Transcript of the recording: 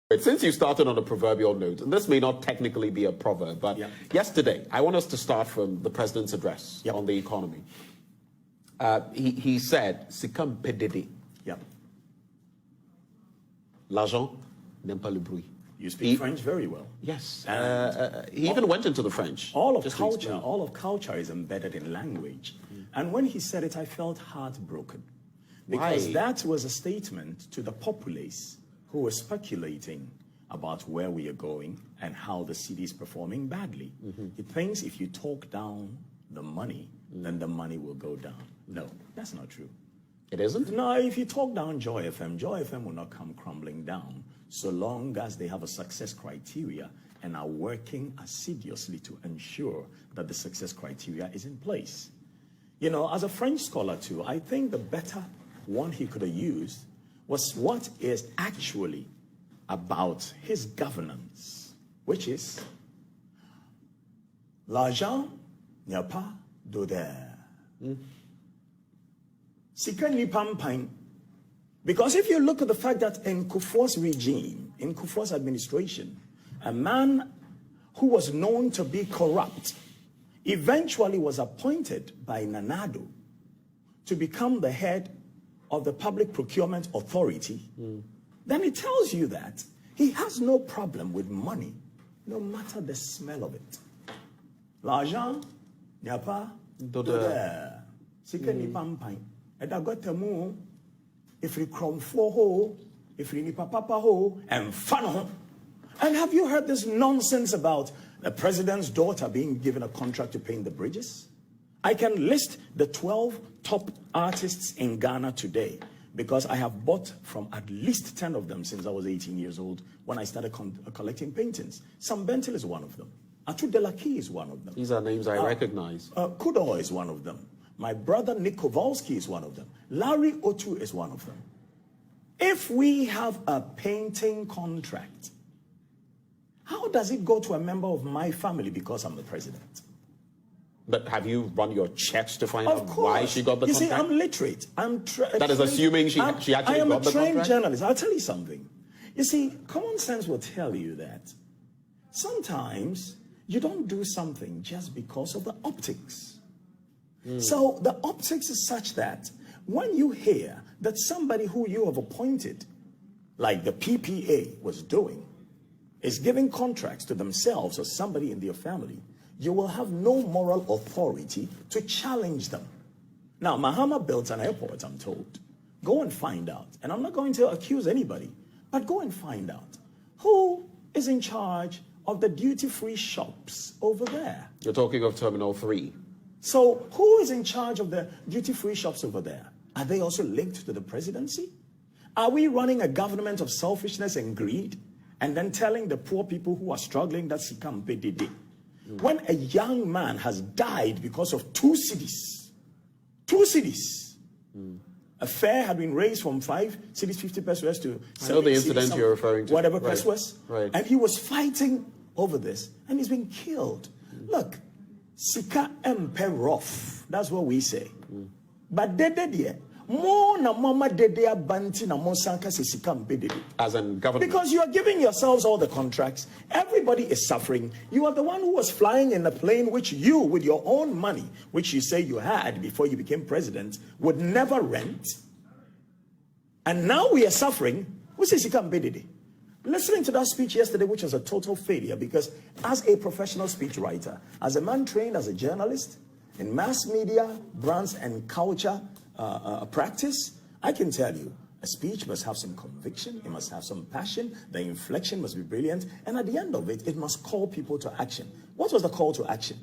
Since you started on a proverbial note, and this may not technically be a proverb, but yesterday, I want us to start from the president's address on the economy. He said, "Sikam pedede." L'argent n'aime pas le bruit. You speak French very well. Yes. He even went into the French. All of culture is embedded in language. And when he said it, I felt heartbroken. Because that was a statement to the populace who were speculating about where we are going and how the city is performing badly. He thinks if you talk down the money, then the money will go down. No, that's not true. It isn't? No, if you talk down Joy FM will not come crumbling down so long as they have a success criteria and are working assiduously to ensure that the success criteria is in place. You know, as a French scholar too, I think the better one he could have used was what is actually about his governance, which is l'argent n'est pas d'odeur. Because if you look at the fact that in Kufuor's regime, in Kufuor's administration, a man who was known to be corrupt eventually was appointed by Nanado to become the head of the Public Procurement Authority, then it tells you that he has no problem with money, no matter the smell of it. L'argent n'y pas d'odeur. Sikeni pampine. Edagotemu, if you come for ho, if you nipa papa ho, and fano. And have you heard this nonsense about the president's daughter being given a contract to paint the bridges? I can list the 12 top artists in Ghana today because I have bought from at least 10 of them since I was 18 years old when I started collecting paintings. Sam Bentil is one of them. Atu Delaki is one of them. These are names I recognize. Kudo is one of them. My brother Nick Kowalski is one of them. Larry Otu is one of them. If we have a painting contract, how does it go to a member of my family because I'm the president? But have you run your checks to find out why she got the contract? You see, I'm literate. That is assuming she actually got the contract? I am a trained journalist. I'll tell you something. You see, common sense will tell you that sometimes you don't do something just because of the optics. So the optics is such that when you hear that somebody who you have appointed, like the PPA was doing, is giving contracts to themselves or somebody in their family, you will have no moral authority to challenge them. Now, Mahama built an airport, I'm told. Go and find out. And I'm not going to accuse anybody, but go and find out who is in charge of the duty-free shops over there. You're talking of Terminal 3. So who is in charge of the duty-free shops over there? Are they also linked to the presidency? Are we running a government of selfishness and greed and then telling the poor people who are struggling that Sikam pedede? When a young man has died because of two cities, a fare had been raised from 5 cities, 50 pesos to 7 I know the incident you're referring to. Whatever pesos. Right. And he was fighting over this, and he's been killed. Look, Sika emperof. That's what we say. But dede more na mama dede abanti na monsanka se sika mpedede. As in government. Because you are giving yourselves all the contracts. Everybody is suffering. You are the one who was flying in a plane which you, with your own money, which you say you had before you became president, would never rent. And now we are suffering. Who says sika mpedede? Listening to that speech yesterday, which was a total failure, because as a professional speechwriter, as a man trained as a journalist in mass media, brands and culture practice, I can tell you, a speech must have some conviction, it must have some passion, the inflection must be brilliant, and at the end of it, it must call people to action. What was the call to action?